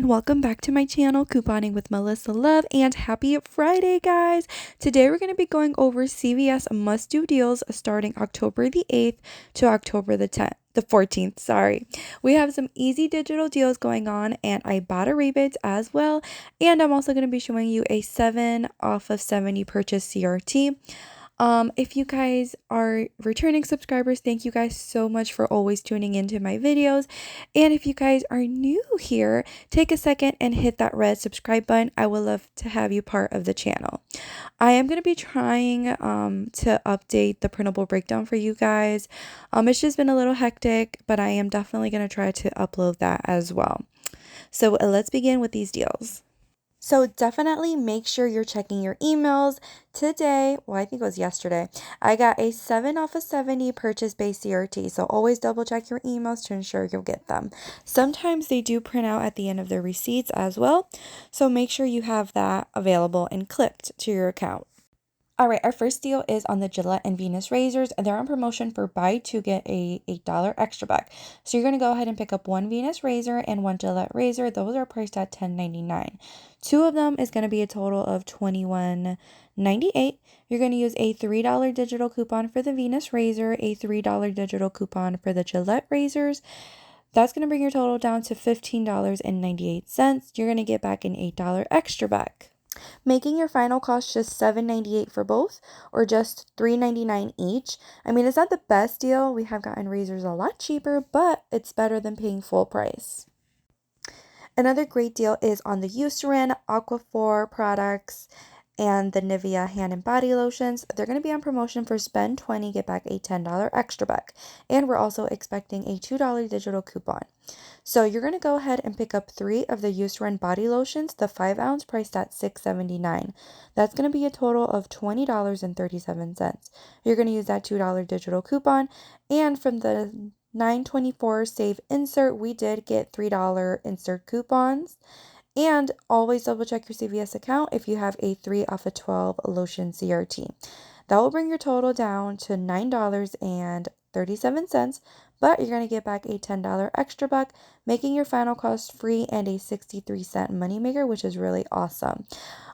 and welcome back to my channel, Couponing with Melissa Love, and happy Friday, guys! Today we're going to be going over CVS must-do deals starting October the 8th to October the 14th, sorry. We have some easy digital deals going on, and I bought a rebate as well, and I'm also going to be showing you a 7 off of 70 purchase CRT. If you guys are returning subscribers, thank you guys so much for always tuning into my videos. And if you guys are new here, take a second and hit that red subscribe button. I would love to have you part of the channel. I am going to be trying to update the printable breakdown for you guys. It's just been a little hectic, but I am definitely going to try to upload that as well. So let's begin with these deals. So definitely make sure you're checking your emails. Today, well, I think it was yesterday, I got a 7 off of 70 purchase-based CRT. So always double check your emails to ensure you'll get them. Sometimes they do print out at the end of their receipts as well. So make sure you have that available and clipped to your account. Alright, our first deal is on the Gillette and Venus razors. They're on promotion for buy two, get a $8 extra back. So you're going to go ahead and pick up one Venus razor and one Gillette razor. Those are priced at $10.99. Two of them is going to be a total of $21.98. You're going to use a $3 digital coupon for the Venus razor, a $3 digital coupon for the Gillette razors. That's going to bring your total down to $15.98. You're going to get back an $8 extra back, making your final cost just $7.98 for both, or just $3.99 each. I mean, it's not the best deal. We have gotten razors a lot cheaper, but it's better than paying full price. Another great deal is on the Eucerin, Aquaphor products, and the Nivea hand and body lotions. They're going to be on promotion for spend $20, get back a $10 extra back. And we're also expecting a $2 digital coupon. So you're going to go ahead and pick up 3 of the Eucerin body lotions, the 5-ounce, priced at $6.79. That's going to be a total of $20.37. You're going to use that $2 digital coupon. And from the $9.24 save insert, we did get $3 insert coupons. And always double check your CVS account if you have a 3 off of 12 lotion CRT. That will bring your total down to $9.37, but you're going to get back a $10 extra buck, making your final cost free and a 63-cent moneymaker, which is really awesome.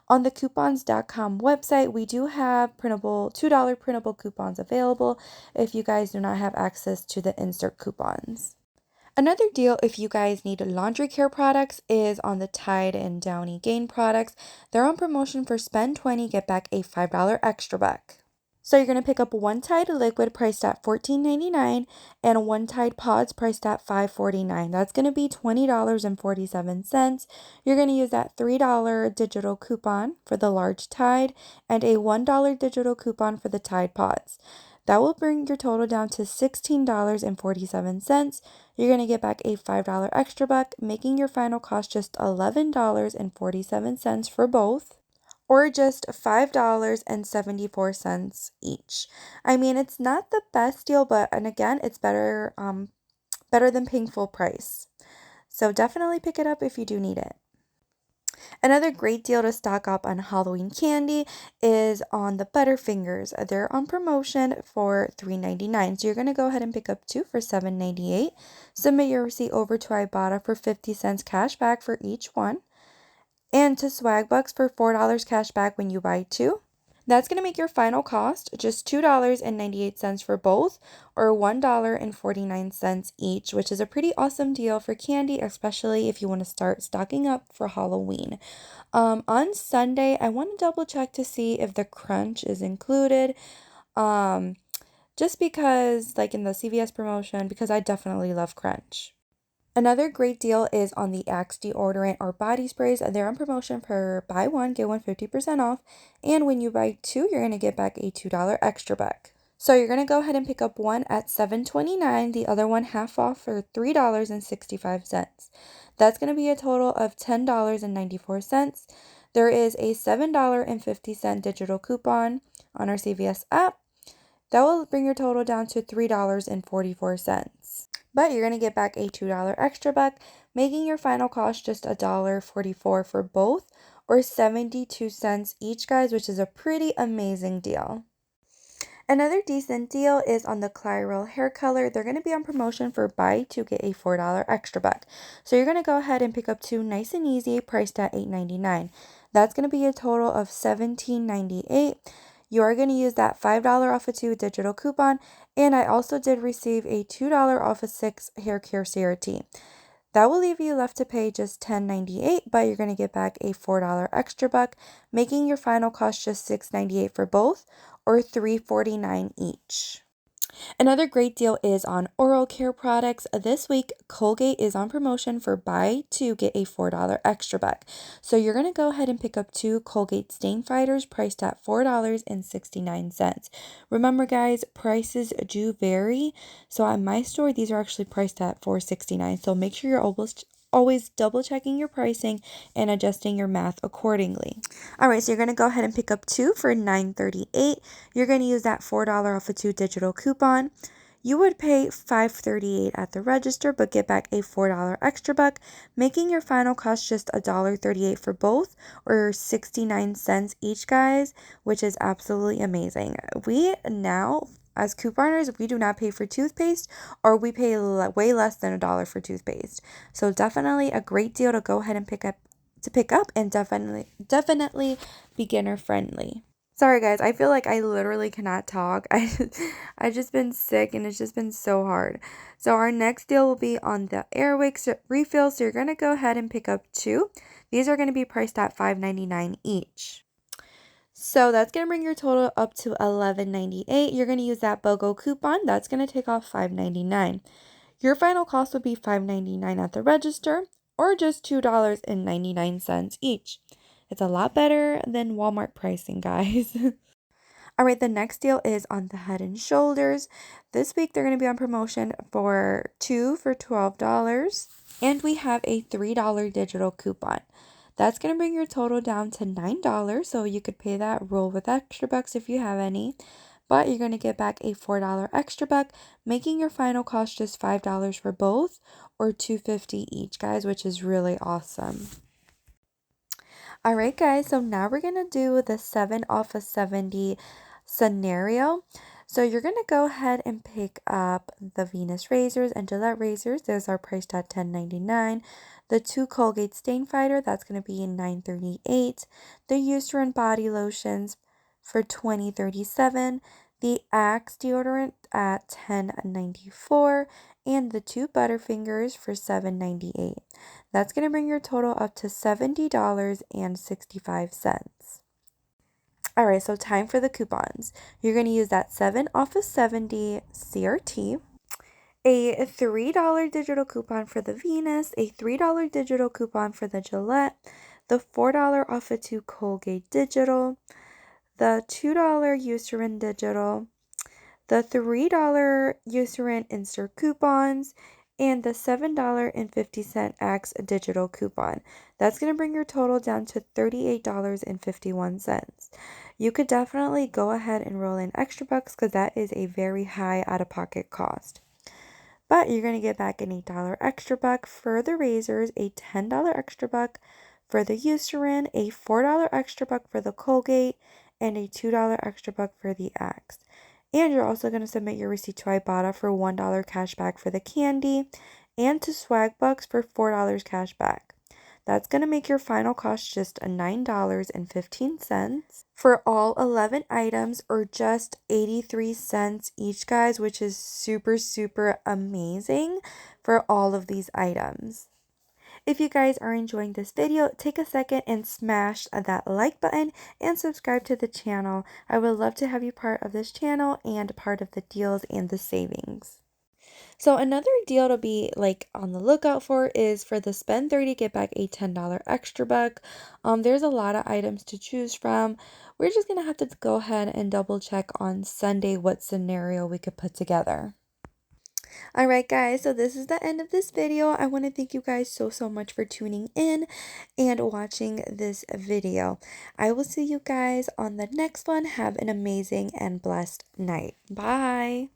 On the coupons.com website, we do have $2 printable coupons available if you guys do not have access to the insert coupons. Another deal, if you guys need laundry care products, is on the Tide and Downy Gain products. They're on promotion for spend $20, get back a $5 extra back. So you're going to pick up one Tide liquid priced at $14.99 and one Tide Pods priced at $5.49. That's going to be $20.47. You're going to use that $3 digital coupon for the large Tide and a $1 digital coupon for the Tide Pods. That will bring your total down to $16.47. You're going to get back a $5 extra buck, making your final cost just $11.47 for both, or just $5.74 each. I mean, it's not the best deal, but and again, it's better than paying full price. So definitely pick it up if you do need it. Another great deal to stock up on Halloween candy is on the Butterfingers. They're on promotion for $3.99. So you're going to go ahead and pick up 2 for $7.98. Submit your receipt over to Ibotta for 50 cents cash back for each one, and to Swagbucks for $4 cash back when you buy 2. That's going to make your final cost just $2.98 for both, or $1.49 each, which is a pretty awesome deal for candy, especially if you want to start stocking up for Halloween. On Sunday, I want to double check to see if the Crunch is included, just because, like in the CVS promotion, because I definitely love Crunch. Another great deal is on the Axe deodorant or body sprays. They're on promotion for buy one, get one 50% off. And when you buy 2, you're going to get back a $2 extra back. So you're going to go ahead and pick up one at $7.29, the other one half off for $3.65. That's going to be a total of $10.94. There is a $7.50 digital coupon on our CVS app. That will bring your total down to $3.44. But you're going to get back a $2 extra buck, making your final cost just $1.44 for both, or 72 cents each, guys, which is a pretty amazing deal. Another decent deal is on the Clyro hair color. They're going to be on promotion for buy two get a $4 extra buck. So you're going to go ahead and pick up two nice and easy, priced at $8.99. That's going to be a total of $17.98. You are going to use that $5 off of two digital coupon, and I also did receive a $2 off of 6 hair care CRT. That will leave you left to pay just $10.98, but you're going to get back a $4 extra buck, making your final cost just $6.98 for both, or $3.49 each. Another great deal is on oral care products. This week, Colgate is on promotion for buy two, get a $4 extra buck. So you're going to go ahead and pick up two Colgate Stain Fighters priced at $4.69. Remember, guys, prices do vary. So at my store, these are actually priced at $4.69. So make sure you're always double checking your pricing and adjusting your math accordingly. All right, so you're going to go ahead and pick up two for $9.38. You're going to use that $4 off of two digital coupon. You would pay $5.38 at the register, but get back a $4 extra buck, making your final cost just $1.38 for both, or 69 cents each, guys, which is absolutely amazing. We now, as couponers, we do not pay for toothpaste, or we pay way less than $1 for toothpaste. So definitely a great deal to go ahead and pick up, and definitely beginner friendly. Sorry guys, I feel like I literally cannot talk. I just been sick and it's just been so hard. So our next deal will be on the Airwick refill. So you're going to go ahead and pick up two. These are going to be priced at $5.99 each. So that's going to bring your total up to $11.98. You're going to use that BOGO coupon. That's going to take off $5.99. Your final cost will be $5.99 at the register, or just $2.99 each. It's a lot better than Walmart pricing, guys. All right, the next deal is on the Head and Shoulders. This week they're going to be on promotion for two for $12, and we have a $3 digital coupon. That's going to bring your total down to $9, so you could pay that roll with extra bucks if you have any. But you're going to get back a $4 extra buck, making your final cost just $5 for both, or $2.50 each, guys, which is really awesome. All right, guys, so now we're going to do the 7 off of 70 scenario. So you're going to go ahead and pick up the Venus razors and Gillette razors. Those are priced at $10.99. The two Colgate Stain Fighter, that's going to be $9.38. The Eucerin body lotions for $20.37. The Axe deodorant at $10.94. And the two Butterfingers for $7.98. That's going to bring your total up to $70.65. All right, so time for the coupons. You're going to use that 7 off of 70 CRT, a $3 digital coupon for the Venus, a $3 digital coupon for the Gillette, the $4 off of 2 Colgate digital, the $2 Eucerin digital, the $3 Eucerin insert coupons, and the $7.50 Axe digital coupon. That's going to bring your total down to $38.51. You could definitely go ahead and roll in extra bucks because that is a very high out-of-pocket cost. But you're going to get back an $8 extra buck for the razors, a $10 extra buck for the Eucerin, a $4 extra buck for the Colgate, and a $2 extra buck for the Axe. And you're also going to submit your receipt to Ibotta for $1 cash back for the candy, and to Swagbucks for $4 cash back. That's going to make your final cost just $9.15 for all 11 items, or just 83 cents each, guys, which is super, super amazing for all of these items. If you guys are enjoying this video, take a second and smash that like button and subscribe to the channel. I would love to have you part of this channel and part of the deals and the savings. So another deal to be on the lookout for is for the spend 30 get back a $10 extra buck. There's a lot of items to choose from. We're just gonna have to go ahead and double check on Sunday what scenario we could put together. Alright guys, so this is the end of this video. I want to thank you guys so much for tuning in and watching this video. I will see you guys on the next one. Have an amazing and blessed night. Bye!